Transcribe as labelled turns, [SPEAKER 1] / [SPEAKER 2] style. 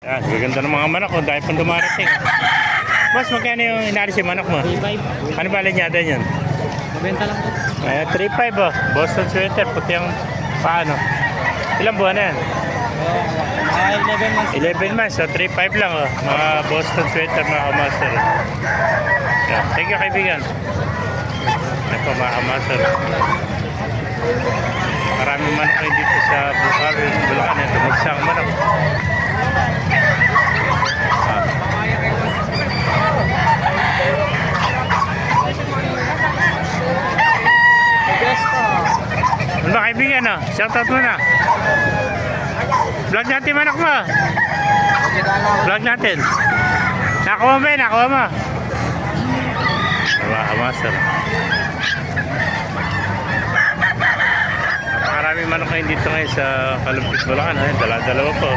[SPEAKER 1] Yan, gaganda ng mga manok ko dahil pang dumarating. Boss, magkano yung inalis yung manok mo?
[SPEAKER 2] 3.5.
[SPEAKER 1] Ano ba linyada yun?
[SPEAKER 2] Mabenta lang po.
[SPEAKER 1] 3.5 oh. Boston sweater, puti ang paano. Ilang buwan na yan?
[SPEAKER 2] Mga 11 months.
[SPEAKER 1] 11 months, so 3.5 lang oh. Mga Boston sweater, mga kamaster. Yeah. Thank you kaibigan. Yan po mga kamaster. Maraming manok kayo dito sa Bukawi, Bulacan. Tumagsang manok. Ano ba kaibigan no? Shoutout mo na. Vlog natin manok mo. Vlog natin. Nakuha mo yun, nakuha mo. Diba, master. Napakaraming manok ngayon dito ngayon sa Kalumpit, Bulacan. Dala-dalawa po.